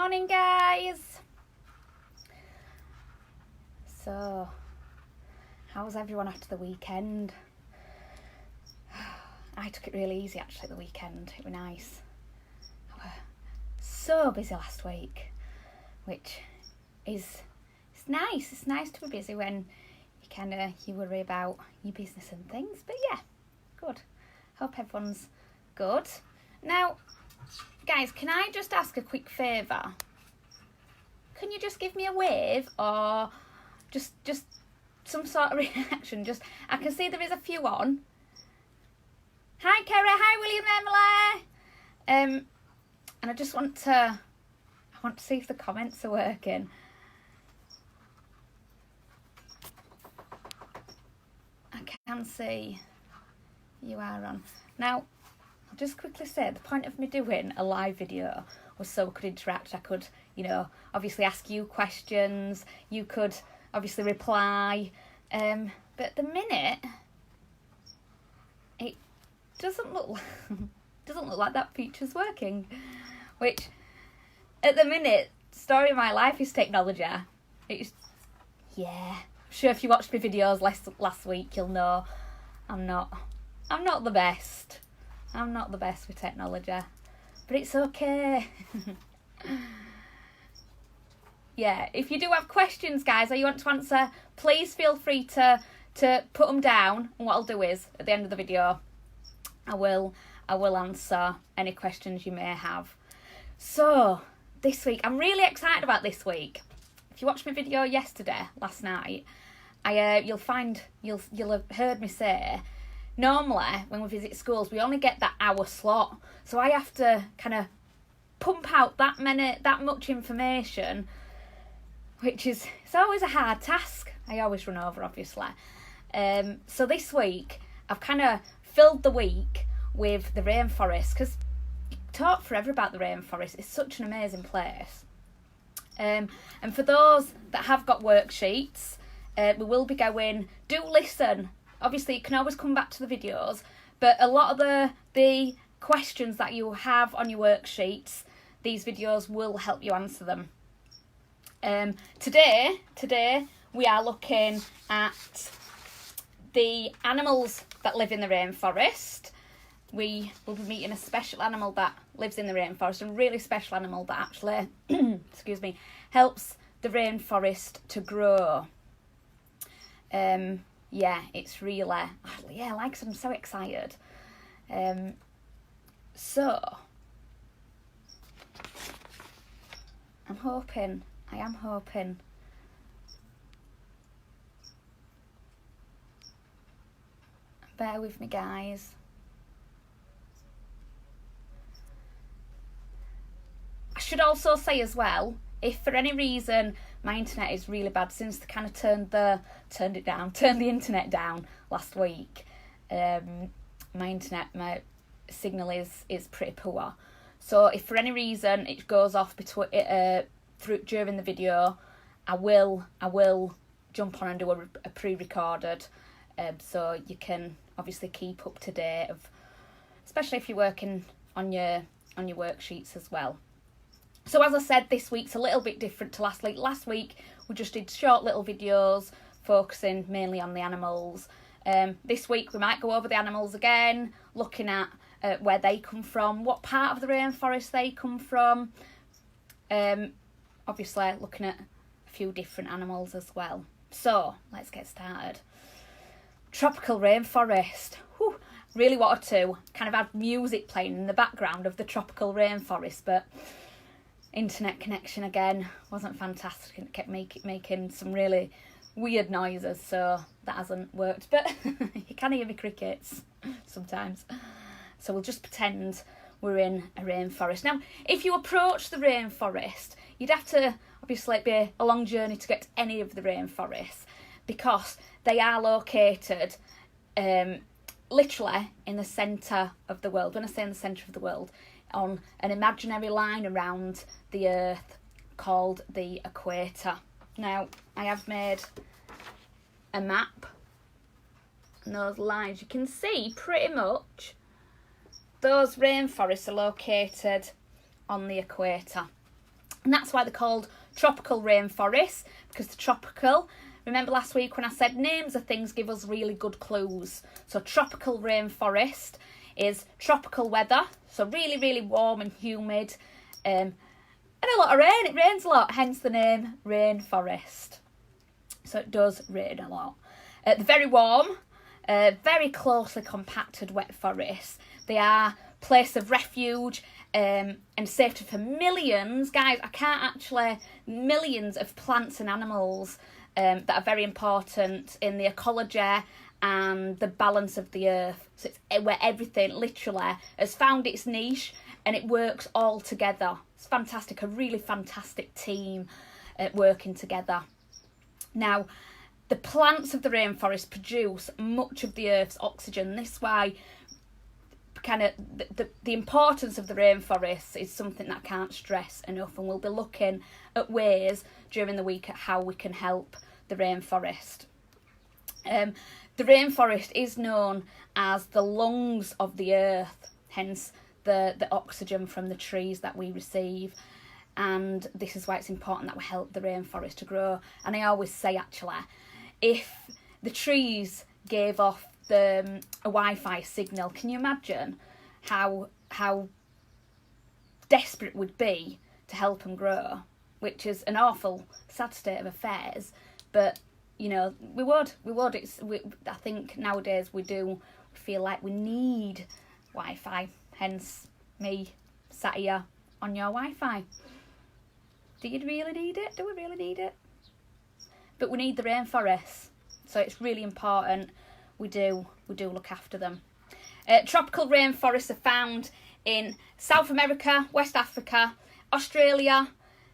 morning, guys. So, how was everyone after the weekend? I took it really easy actually the weekend. It was nice. I was so busy last week, which is it's nice. It's nice to be busy when you worry about your business and things. But yeah, good. Hope everyone's good. Now, guys, can I just ask a quick favour? Can you just give me a wave or just some sort of reaction? I can see there is a few on. Hi, Kerry. Hi, William Emily. And I just want to see if the comments are working. I can see you are on. Now, I'll just quickly say the point of me doing a live video was so we could interact. I could, obviously ask you questions. You could obviously reply. But at the minute, it doesn't look like that feature's working. Which, at the minute, story of my life is technology. I'm sure if you watched my videos last week, you'll know I'm not the best. I'm not the best with technology, but it's okay. Yeah, if you do have questions, guys, or you want to answer, please feel free to put them down. And what I'll do is, at the end of the video, I will answer any questions you may have. So, this week, I'm really excited about this week. If you watched my video last night, you'll have heard me say, normally when we visit schools, we only get that hour slot. So I have to kind of pump out that much information, it's always a hard task. I always run over, obviously. So this week, I've kind of filled the week with the rainforest, because you talk forever about the rainforest. It's such an amazing place. And for those that have got worksheets, we will be going, do listen. Obviously, you can always come back to the videos, but a lot of the questions that you have on your worksheets, these videos will help you answer them. Today we are looking at the animals that live in the rainforest. We will be meeting a special animal that lives in the rainforest, a really special animal that actually, helps the rainforest to grow. It's really, I'm so excited. So, I am hoping bear with me, guys. I should also say as well, if for any reason my internet is really bad, since they kind of turned the internet down last week, my signal is pretty poor. So if for any reason it goes off during the video, I will jump on and do a pre-recorded, so you can obviously keep up to date especially if you're working on your worksheets as well. So as I said, this week's a little bit different to last week. Last week, we just did short little videos focusing mainly on the animals. This week, we might go over the animals again, looking at where they come from, what part of the rainforest they come from. Obviously, looking at a few different animals as well. So, let's get started. Tropical rainforest. Whew. Really wanted to kind of have music playing in the background of the tropical rainforest, but internet connection again wasn't fantastic, and it kept making some really weird noises, so that hasn't worked. But you can hear me crickets sometimes, so we'll just pretend we're in a rainforest. Now, if you approach the rainforest, you'd have to obviously be a long journey to get to any of the rainforests, because they are located literally in the centre of the world. When I say in the centre of the world, on an imaginary line around the earth called the equator. Now, I have made a map, and those lines, you can see pretty much those rainforests are located on the equator. And that's why they're called tropical rainforests, because they're tropical. Remember last week when I said names of things give us really good clues. So tropical rainforest is tropical weather, so really, really warm and humid, and a lot of rain. It rains a lot, hence the name rainforest. So it does rain a lot. They're very warm, very closely compacted wet forests. They are place of refuge and safety for millions, guys, millions of plants and animals that are very important in the ecology and the balance of the earth. So it's where everything literally has found its niche and it works all together. It's fantastic, a really fantastic team working together. Now, the plants of the rainforest produce much of the earth's oxygen. This is why kind of the importance of the rainforest is something that I can't stress enough, and we'll be looking at ways during the week at how we can help the rainforest. The rainforest is known as the lungs of the earth, hence the oxygen from the trees that we receive, and this is why it's important that we help the rainforest to grow. And I always say, actually, if the trees gave off a Wi-Fi signal, can you imagine how desperate it would be to help them grow? Which is an awful sad state of affairs, but you know, we would. I think nowadays we do feel like we need Wi-Fi, hence me sat here on your Wi-Fi. Do you really need it? Do we really need it? But we need the rainforests, so it's really important we do look after them. Tropical rainforests are found in South America, West Africa, Australia,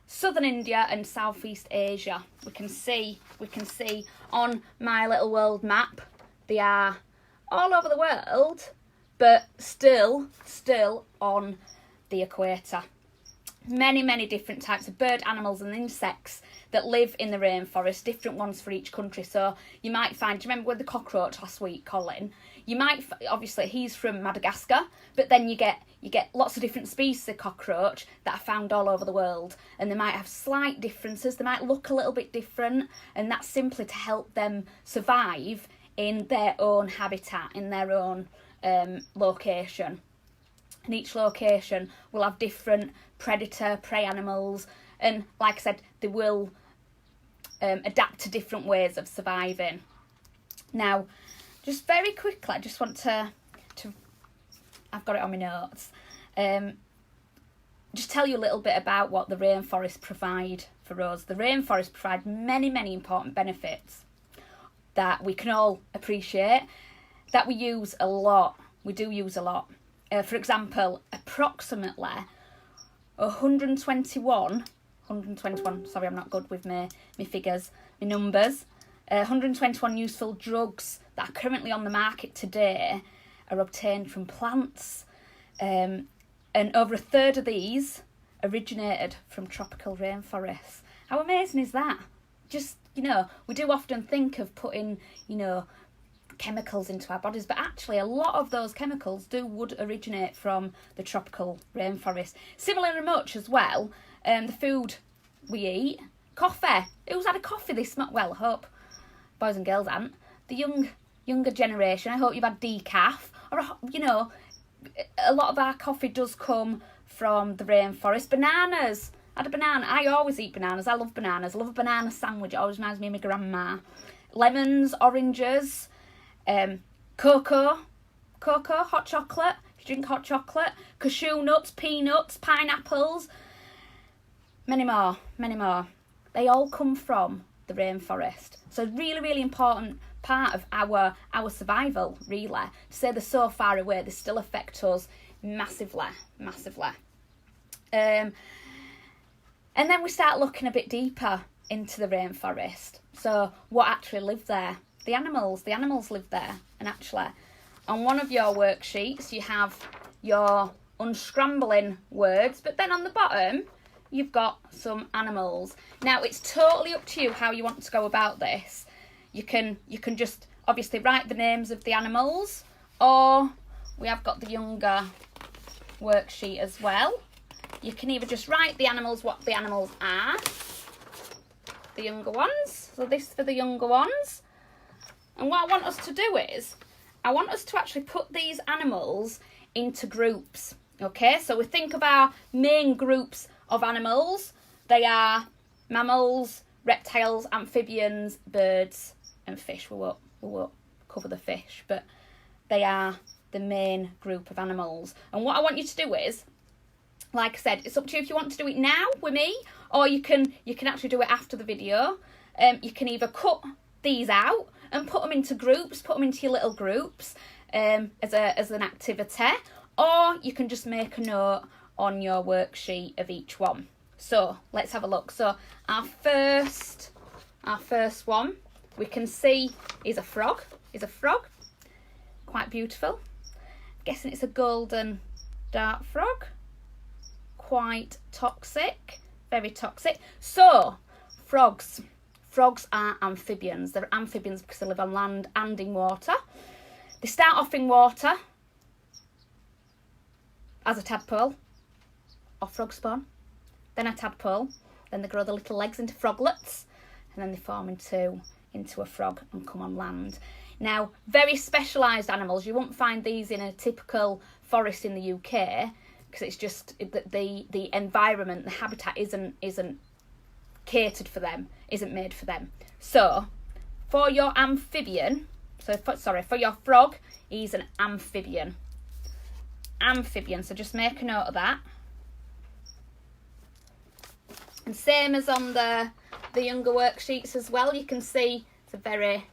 Southern India and Southeast Asia. We can see on my little world map, they are all over the world, but still on the equator. Many different types of bird, animals and insects that live in the rainforest, different ones for each country. So you might find, do you remember with the cockroach last week, Colin? You might, obviously he's from Madagascar, but then you get lots of different species of cockroach that are found all over the world, and they might have slight differences, they might look a little bit different, and that's simply to help them survive in their own habitat, in their own location. And each location will have different predator, prey animals, and like I said, they will adapt to different ways of surviving. Now, just very quickly, I just want to I've got it on my notes, just tell you a little bit about what the rainforests provide for us. The rainforests provide many important benefits that we can all appreciate, that we use a lot. We do use a lot. For example, approximately 121, sorry, I'm not good with my figures, my numbers. 121 useful drugs that are currently on the market today are obtained from plants. And over a third of these originated from tropical rainforests. How amazing is that? Just, you know, we do often think of putting, you know, chemicals into our bodies, but actually a lot of those chemicals would originate from the tropical rainforest. Similarly much as well, the food we eat, coffee. Who's had a coffee this month? Well, I hope boys and girls haven't. The younger generation, I hope you've had decaf, or, you know, a lot of our coffee does come from the rainforest. Bananas. I had a banana. I always eat bananas. I love bananas. I love a banana sandwich. It always reminds me of my grandma. Lemons, oranges, cocoa, hot chocolate, if you drink hot chocolate, cashew nuts, peanuts, pineapples, many more. They all come from the rainforest. So really important part of our survival, really. To say they're so far away, they still affect us massively. And then we start looking a bit deeper into the rainforest. So what actually live there? The animals live there. And actually, on one of your worksheets, you have your unscrambling words, but then on the bottom, you've got some animals. Now, it's totally up to you how you want to go about this. You can just obviously write the names of the animals, or we have got the younger worksheet as well. you can either just write the animals, what the animals are, the younger ones. So this for the younger ones. And what I want us to do is, I want us to actually put these animals into groups. Okay, so we think of our main groups of animals. They are mammals, reptiles, amphibians, birds and fish. We won't cover the fish, but they are the main group of animals. And what I want you to do is, like I said, it's up to you if you want to do it now with me, or you can actually do it after the video. You can either cut these out and put them into groups, put them into your little groups as an activity, or you can just make a note on your worksheet of each one. So let's have a look. So our first one we can see is a frog. Quite beautiful. I'm guessing it's a golden dart frog. Quite toxic, very toxic. So frogs are amphibians. They're amphibians because they live on land and in water. They start off in water as a tadpole or frog spawn, then a tadpole, then they grow their little legs into froglets, and then they form into a frog and come on land. Now, very specialised animals. You won't find these in a typical forest in the UK because it's just the environment, the habitat isn't catered for them, isn't made for them. So for your amphibian, for your frog, he's an amphibian. So just make a note of that. And same as on the younger worksheets as well, you can see it's a very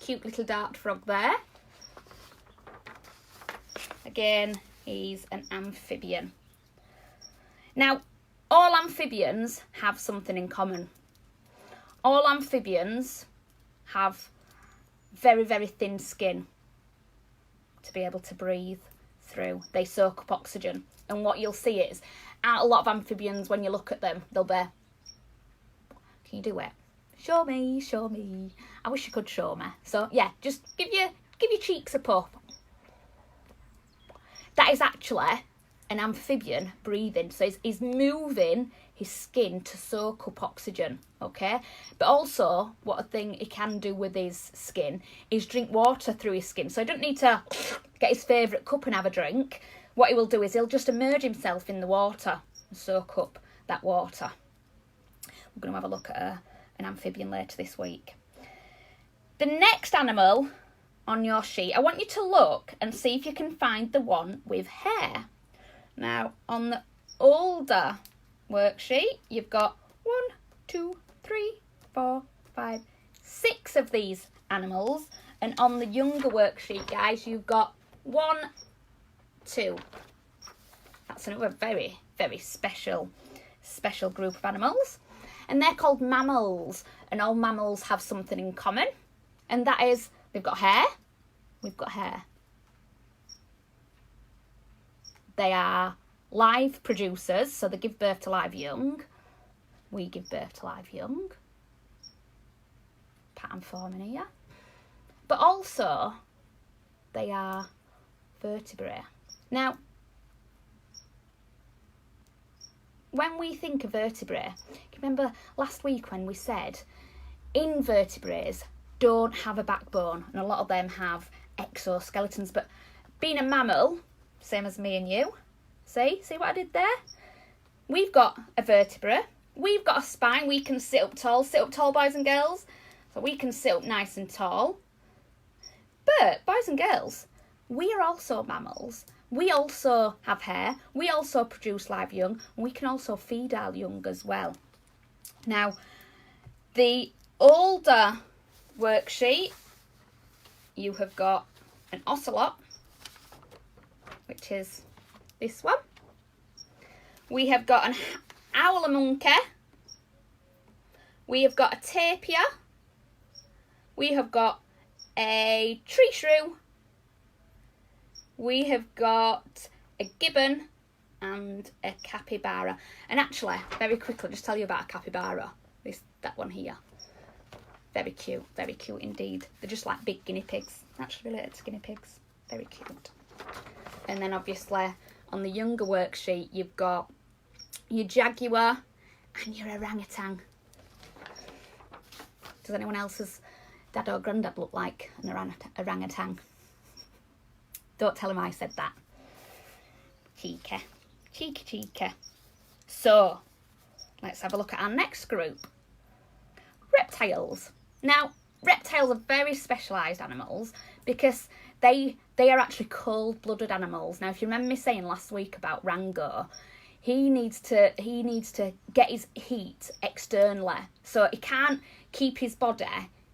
cute little dart frog there. Again, he's an amphibian. Now, all amphibians have something in common. All amphibians have very, very thin skin to be able to breathe through. They soak up oxygen. And what you'll see is, a lot of amphibians, when you look at them, they'll be, can you do it? Show me. I wish you could show me. So yeah, just give your cheeks a puff. That is actually an amphibian breathing. So he's moving his skin to soak up oxygen, okay? But also, what a thing he can do with his skin is drink water through his skin. So he doesn't need to get his favourite cup and have a drink. What he will do is he'll just immerse himself in the water and soak up that water. We're going to have a look at an amphibian later this week. The next animal on your sheet, I want you to look and see if you can find the one with hair. Now, on the older worksheet, you've got 1, 2, 3, 4, 5, 6 of these animals. And on the younger worksheet, guys, you've got 1, 2. That's another very, very special group of animals. And they're called mammals. And all mammals have something in common. And that is, they've got hair. We've got hair. They are live producers, so they give birth to live young. We give birth to live young. Pattern forming here. But also, they are vertebrate. Now, when we think of vertebrae, can you remember last week when we said invertebrates don't have a backbone, and a lot of them have exoskeletons, but being a mammal, same as me and you, see what I did there? We've got a vertebra, we've got a spine, we can sit up tall boys and girls, so we can sit up nice and tall. But boys and girls, we are also mammals. We also have hair, we also produce live young, and we can also feed our young as well. Now, the older worksheet, you have got an ocelot, which is this one. We have got an howler monkey. We have got a tapir. We have got a tree shrew. We have got a gibbon and a capybara. And actually, very quickly, just tell you about a capybara. That one here. Very cute indeed. They're just like big guinea pigs. Actually related to guinea pigs. Very cute. And then obviously on the younger worksheet, you've got your jaguar, and your orangutan. Does anyone else's dad or granddad look like an orangutan? Don't tell him I said that. Cheeky. Cheeky, cheeky. So, let's have a look at our next group. Reptiles. Now, reptiles are very specialised animals because they are actually cold-blooded animals. Now, if you remember me saying last week about Rango, he needs to get his heat externally. So he can't keep his body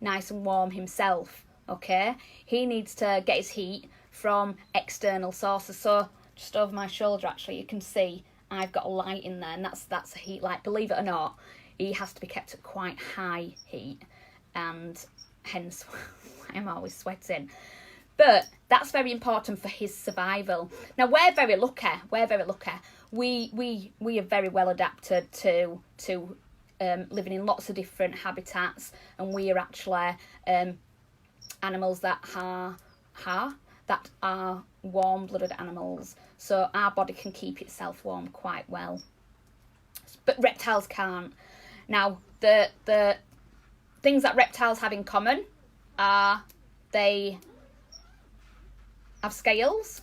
nice and warm himself, okay? He needs to get his heat from external sources. So just over my shoulder, actually, you can see I've got a light in there, and that's a heat light. Believe it or not, he has to be kept at quite high heat, and hence I'm always sweating. But that's very important for his survival. Now, we're very lucky. We are very well adapted to living in lots of different habitats, and we are actually animals that are warm-blooded animals. So our body can keep itself warm quite well. But reptiles can't. Now, the things that reptiles have in common are they have scales,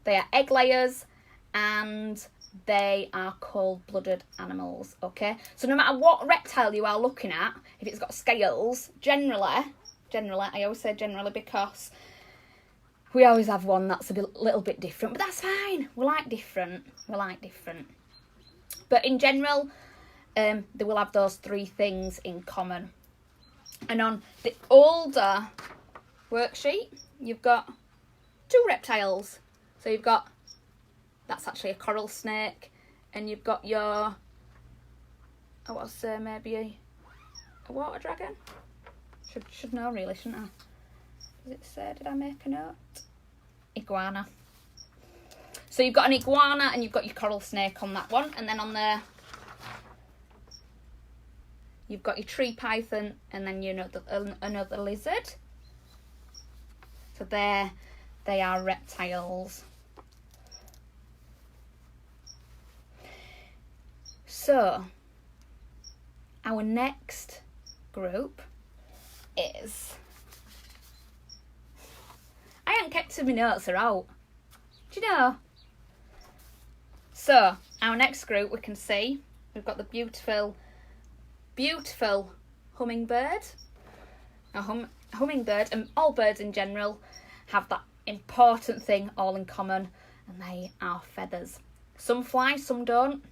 they are egg layers, and they are cold-blooded animals, okay? So no matter what reptile you are looking at, if it's got scales, generally, I always say generally because we always have one that's a little bit different, but that's fine. We like different. But in general, they will have those three things in common. And on the older worksheet, you've got 2 reptiles. So you've got, that's actually a coral snake, and you've got your, I want to say maybe a water dragon. Should know really, shouldn't I? Does it say, did I make a note? Iguana. So you've got an iguana and you've got your coral snake on that one, and then on there you've got your tree python, and then another lizard. So they are reptiles. So our next group is, I haven't kept my notes are out. Do you know? So our next group, we can see we've got the beautiful hummingbird. A hummingbird, and all birds in general have that important thing all in common, and they are feathers. Some fly, some don't,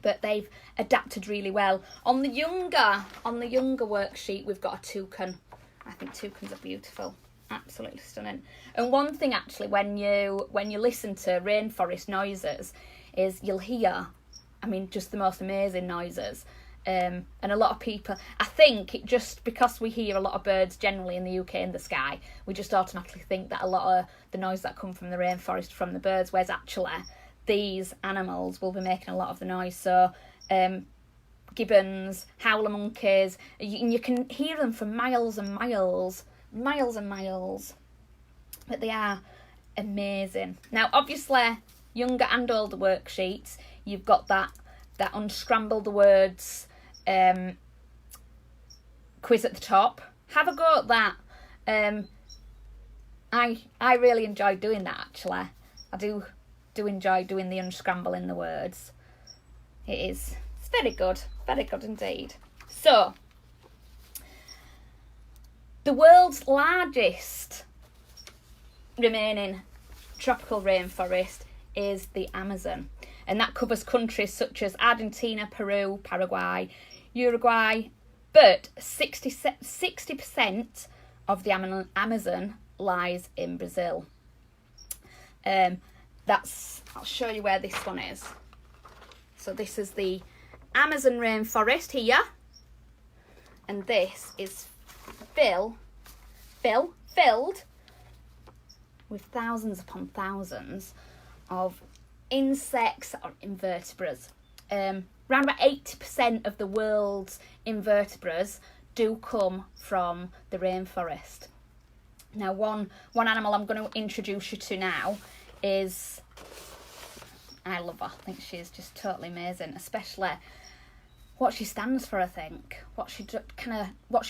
but they've adapted really well. On the younger worksheet, we've got a toucan. I think toucans are beautiful, absolutely stunning. And one thing actually, when you listen to rainforest noises, is you'll hear, I mean, just the most amazing noises. And a lot of people, I think, just because we hear a lot of birds generally in the UK in the sky, we just automatically think that a lot of the noise that come from the rainforest from the birds, whereas actually these animals will be making a lot of the noise. So gibbons, howler monkeys, you can hear them for miles and miles, but they are amazing. Now obviously younger and older worksheets, you've got that unscramble the words quiz at the top. Have a go at that. I really enjoy doing that, actually. I do enjoy doing the unscrambling the words. It's very good indeed. So the world's largest remaining tropical rainforest is the Amazon, and that covers countries such as Argentina, Peru, Paraguay, Uruguay, but 60% of the Amazon lies in Brazil. I'll show you where this one is. So this is the Amazon rainforest here, and this is filled with thousands upon thousands of insects or invertebrates. Around about 80% of the world's invertebrates do come from the rainforest. Now one animal I'm going to introduce you to now is I love her. I think she's just totally amazing, especially what she stands for, I think. What she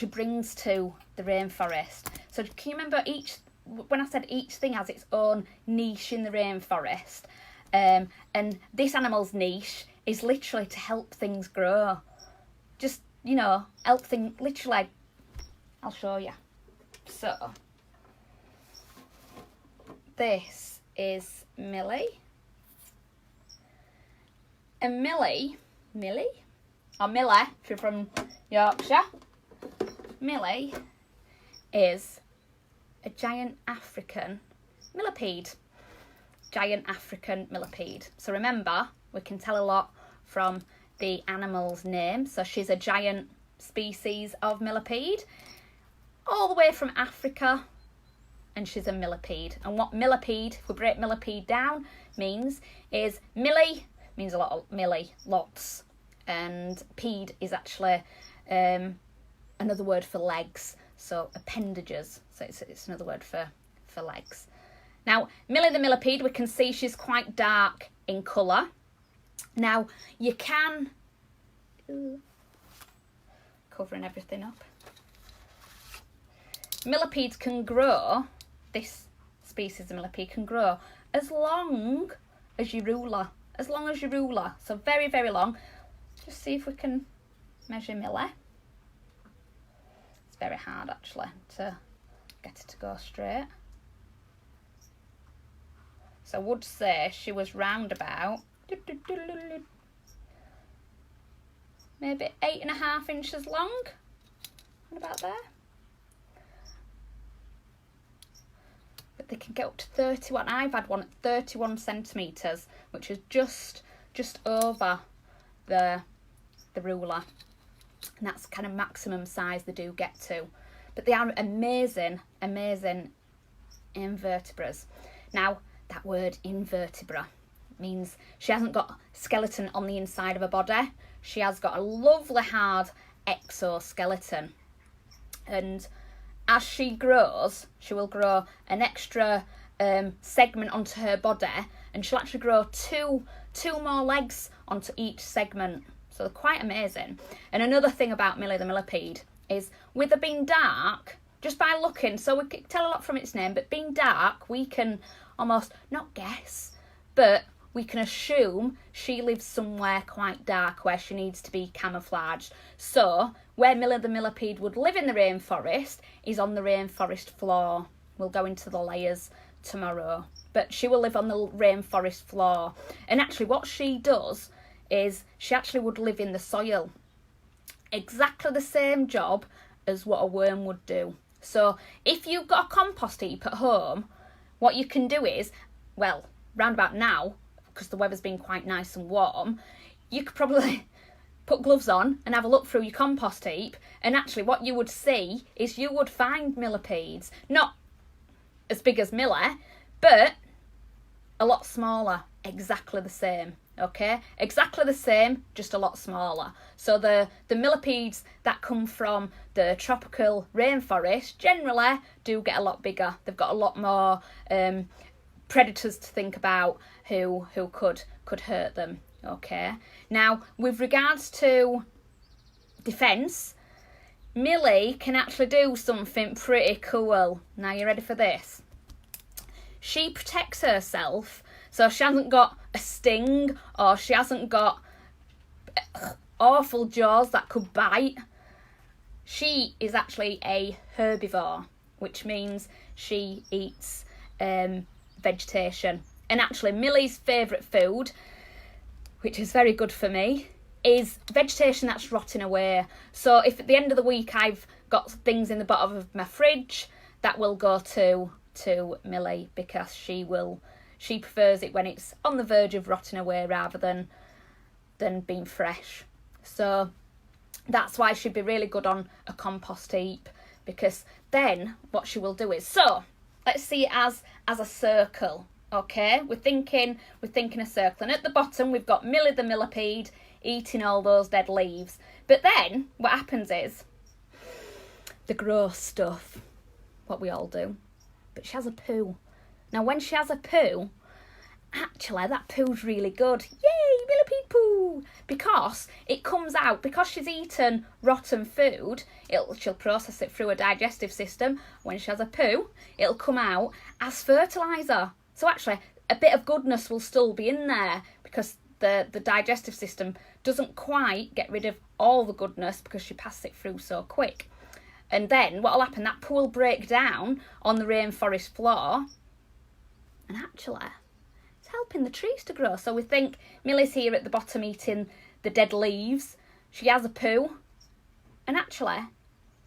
brings to the rainforest. So can you remember when I said each thing has its own niche in the rainforest? And this animal's niche is literally to help things grow. Just, help things, literally, I'll show you. So, this is Millie. And Millie, or Millie, if you're from Yorkshire, Millie is a giant African millipede. Giant African millipede. So remember, we can tell a lot from the animal's name. So she's a giant species of millipede, all the way from Africa, and she's a millipede. And what millipede, if we break millipede down, means is Millie means a lot of Millie, lots, and pede is actually another word for legs, so appendages. So it's another word for legs. Now, Millie the millipede, we can see she's quite dark in colour. Now, you can... covering everything up. Millipedes can grow, this species of millipede can grow as long as your ruler. As long as your ruler. So very, very long. Just see if we can measure Millie. It's very hard, actually, to get it to go straight. So I would say she was round about maybe 8.5 inches long. What about there? But they can get up to 31. I've had one at 31 centimetres, which is just over the ruler. And that's kind of maximum size they do get to. But they are amazing invertebrates. Now, that word invertebra means she hasn't got skeleton on the inside of her body. She has got a lovely hard exoskeleton. And as she grows, she will grow an extra segment onto her body, and she'll actually grow two more legs onto each segment. So they're quite amazing. And another thing about Millie the millipede is, with her being dark, just by looking, so we can tell a lot from its name, but being dark, we can almost not guess, but we can assume she lives somewhere quite dark where she needs to be camouflaged. So where Millie the millipede would live in the rainforest is on the rainforest floor. We'll go into the layers tomorrow, but she will live on the rainforest floor. And actually what she does is she actually would live in the soil. Exactly the same job as what a worm would do. So if you've got a compost heap at home, what you can do is, well, round about now, because the weather's been quite nice and warm, you could probably put gloves on and have a look through your compost heap, and actually what you would see is you would find millipedes. Not as big as Millie, but a lot smaller. Exactly the same, okay? Exactly the same, just a lot smaller. So the millipedes that come from the tropical rainforest generally do get a lot bigger. They've got a lot more predators to think about who could hurt them, okay? Now, with regards to defence, Millie can actually do something pretty cool. Now, you ready for this? She protects herself, so she hasn't got a sting, or she hasn't got awful jaws that could bite. She is actually a herbivore, which means she eats vegetation. And actually, Millie's favourite food, which is very good for me, is vegetation that's rotting away. So if at the end of the week I've got things in the bottom of my fridge, that will go to Millie, because she prefers it when it's on the verge of rotting away rather than being fresh. So that's why she'd be really good on a compost heap, because then what she will do is, so let's see it as a circle, okay? We're thinking a circle, and at the bottom we've got Millie the millipede eating all those dead leaves. But then what happens is the gross stuff, what we all do, but she has a poo. Now when she has a poo, actually, that poo's really good. Yay, millipede poo! Because it comes out, because she's eaten rotten food, she'll process it through her digestive system. When she has a poo, it'll come out as fertiliser. So actually, a bit of goodness will still be in there because the digestive system doesn't quite get rid of all the goodness because she passes it through so quick. And then what will happen, that poo will break down on the rainforest floor, and actually it's helping the trees to grow. So we think Millie's here at the bottom eating the dead leaves. She has a poo, and actually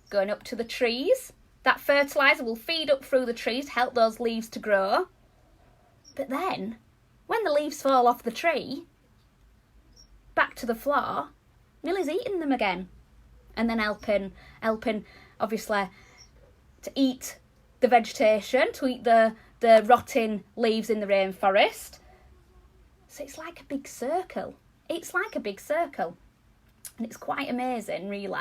going up to the trees, that fertiliser will feed up through the trees, help those leaves to grow. But then when the leaves fall off the tree back to the floor, Millie's eating them again, and then helping obviously to eat the vegetation, to eat the rotting leaves in the rainforest. So it's like a big circle. It's like a big circle. And it's quite amazing, really.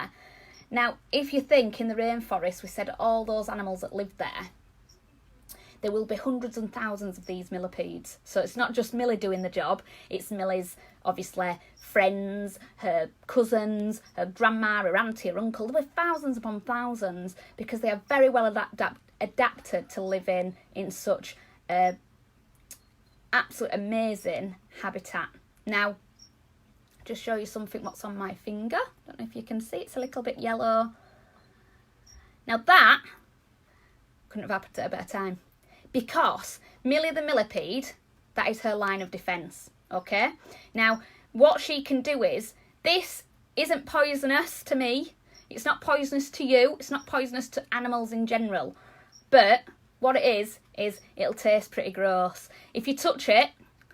Now, if you think in the rainforest, we said all those animals that live there will be hundreds and thousands of these millipedes. So it's not just Millie doing the job, it's Millie's, obviously, friends, her cousins, her grandma, her auntie, her uncle. There were thousands upon thousands because they are very well adapted to living in such absolute amazing habitat. Now, just show you something what's on my finger. Don't know if you can see, it's a little bit yellow. Now that couldn't have happened at a better time, because Millie the millipede, that is her line of defence, okay? Now, what she can do is, this isn't poisonous to me, it's not poisonous to you, it's not poisonous to animals in general, but what it is it'll taste pretty gross. If you touch it,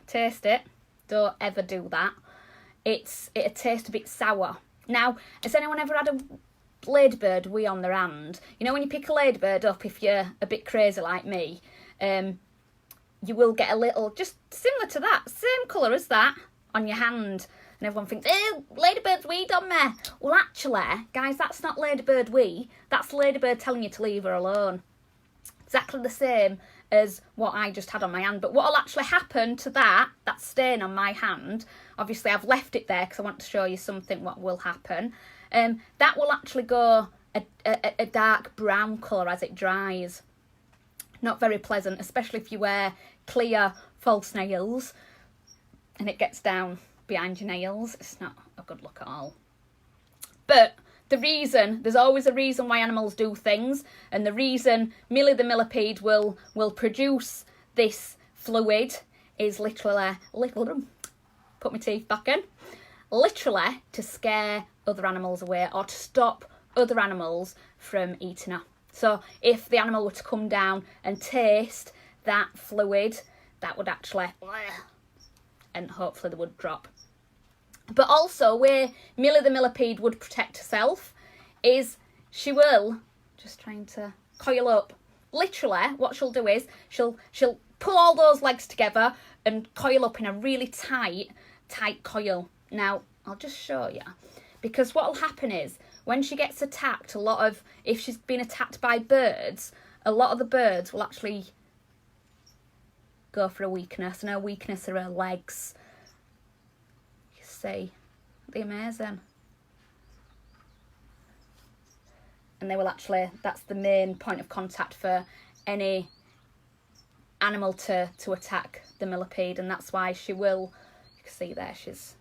taste it, don't ever do that. It'll taste a bit sour. Now, has anyone ever had a ladybird wee on their hand? You know when you pick a ladybird up, if you're a bit crazy like me, you will get a little, just similar to that, same colour as that, on your hand. And everyone thinks, oh, ladybird's weed on me. Well, actually, guys, that's not ladybird wee. That's the ladybird telling you to leave her alone. Exactly the same as what I just had on my hand. But what will actually happen to that stain on my hand, obviously I've left it there because I want to show you something what will happen. That will actually go a dark brown colour as it dries. Not very pleasant, especially if you wear clear false nails and it gets down behind your nails. It's not a good look at all. But there's always a reason why animals do things, and the reason Millie the millipede will produce this fluid is literally, put my teeth back in, literally to scare other animals away or to stop other animals from eating her. So if the animal were to come down and taste that fluid, that would actually, and hopefully they would drop. But also where Millie the millipede would protect herself is she will, just trying to coil up, literally what she'll do is she'll pull all those legs together and coil up in a really tight coil. Now, I'll just show you, because what will happen is when she gets attacked, if she's been attacked by birds, a lot of the birds will actually go for a weakness, and her weakness are her legs. You see, they're amazing. And they will actually, that's the main point of contact for any animal to attack the millipede, and that's why she will, you can see there, she's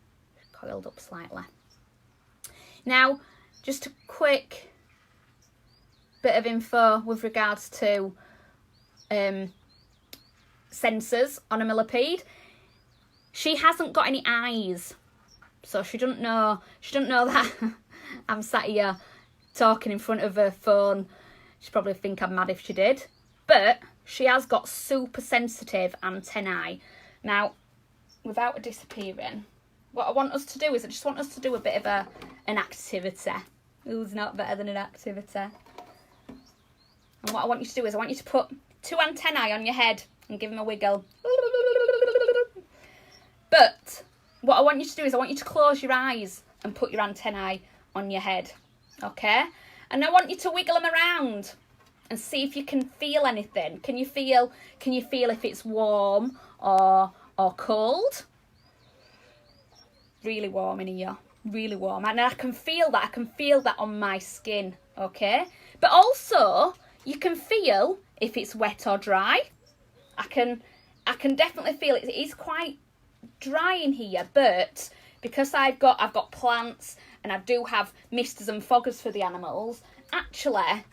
coiled up slightly. Now, just a quick bit of info with regards to sensors on a millipede. She hasn't got any eyes, so she doesn't know that I'm sat here talking in front of her phone. She'd probably think I'm mad if she did. But she has got super sensitive antennae. Now, without it disappearing, what I want us to do is I just want us to do a bit of an activity. Who's not better than an activity? And what I want you to do is I want you to put 2 antennae on your head and give them a wiggle. But what I want you to do is I want you to close your eyes and put your antennae on your head. Okay? And I want you to wiggle them around and see if you can feel anything. Can you feel if it's warm or or cold. Really warm in here, really warm. And I can feel that on my skin, okay? But also, you can feel if it's wet or dry. I can definitely feel it. It is quite dry in here, but because I've got plants and I do have misters and foggers for the animals, actually,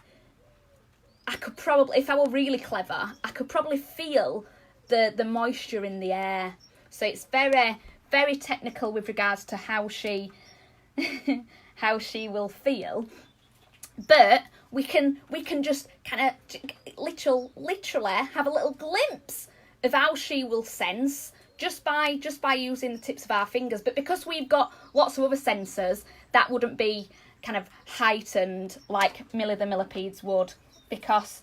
I could probably, if I were really clever, I could probably feel the moisture in the air. So it's very, very technical with regards to how she how she will feel. But we can just kind of literally have a little glimpse of how she will sense just by using the tips of our fingers. But because we've got lots of other sensors, that wouldn't be kind of heightened like Millie the Millipedes would, because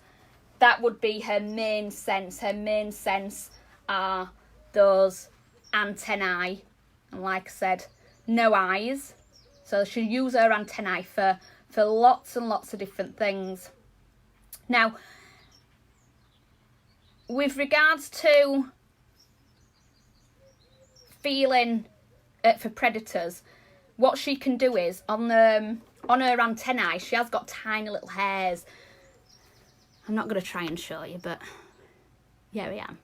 that would be her main sense. Her main sense are those antennae, and like I said, no eyes. So she'll use her antennae for lots and lots of different things. Now, with regards to feeling for predators, what she can do is on her antennae, she has got tiny little hairs. I'm not going to try and show you, but here I am.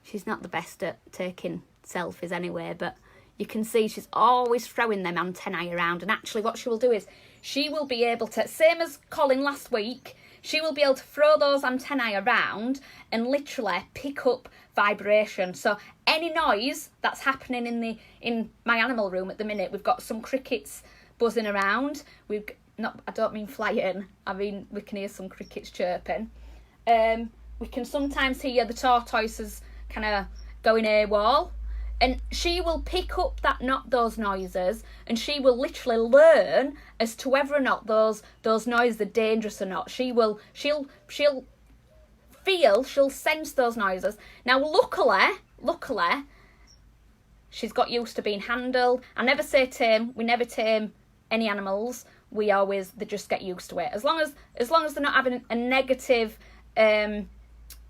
She's not the best at taking selfies anyway, but you can see she's always throwing them antennae around. And actually what she will do is she will be able to, same as Colin last week, she will be able to throw those antennae around and literally pick up vibration. So any noise that's happening in my animal room at the minute, we've got some crickets buzzing around. I don't mean flying, I mean we can hear some crickets chirping. We can sometimes hear the tortoises kind of going AWOL. And she will pick up those noises, and she will literally learn as to whether or not those noises are dangerous or not. She'll sense those noises. Now, luckily, she's got used to being handled. I never say tame. We never tame any animals. They just get used to it. As long as they're not having a negative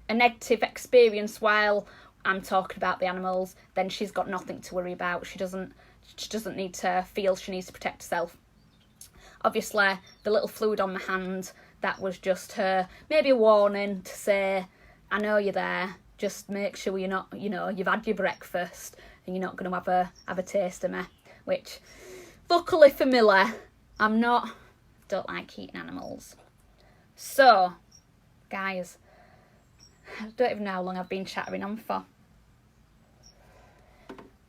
experience while I'm talking about the animals, then she's got nothing to worry about. She doesn't need to feel she needs to protect herself. Obviously, the little fluid on my hand, that was just her, maybe a warning to say, I know you're there, just make sure you're not, you've had your breakfast and you're not going to have a taste of me. Which, luckily for Millie, don't like eating animals. So, guys, I don't even know how long I've been chattering on for.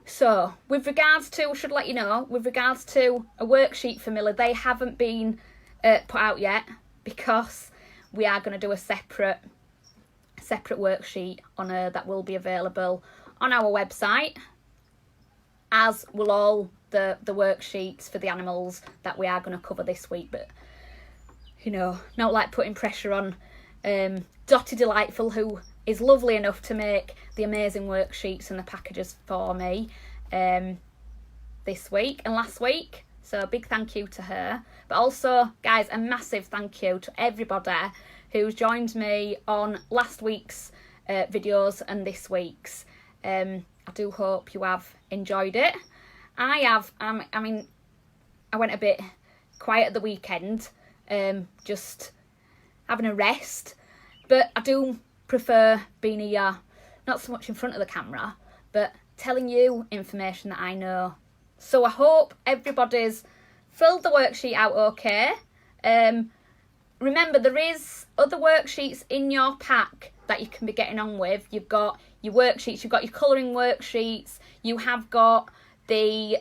So, with regards to a worksheet for Millie, they haven't been put out yet because we are going to do a separate worksheet on her that will be available on our website, as will all the worksheets for the animals that we are going to cover this week. But, not like putting pressure on Dottie Delightful, who is lovely enough to make the amazing worksheets and the packages for me this week and last week. So a big thank you to her. But also, guys, a massive thank you to everybody who's joined me on last week's videos and this week's. I do hope you have enjoyed it. I have. I went a bit quiet at the weekend, just having a rest. But I do prefer being here, not so much in front of the camera, but telling you information that I know. So I hope everybody's filled the worksheet out okay. Remember, there is other worksheets in your pack that you can be getting on with. You've got your worksheets, you've got your colouring worksheets, you have got the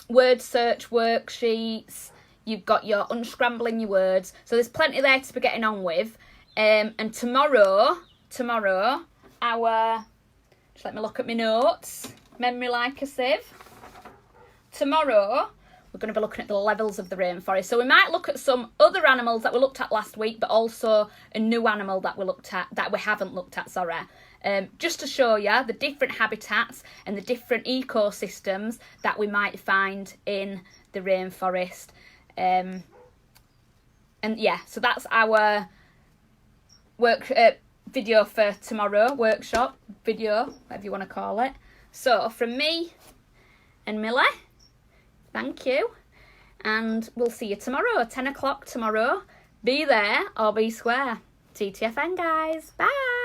word search worksheets, you've got your unscrambling your words. So there's plenty there to be getting on with. And tomorrow, just let me look at my notes, memory like a sieve. Tomorrow, we're going to be looking at the levels of the rainforest. So we might look at some other animals that we looked at last week, but also a new animal that we haven't looked at, just to show you the different habitats and the different ecosystems that we might find in the rainforest. And yeah, so that's our video for tomorrow, workshop video, whatever you want to call it. So from me and Millie, thank you. And we'll see you tomorrow, 10 o'clock tomorrow. Be there or be square. TTFN, guys. Bye.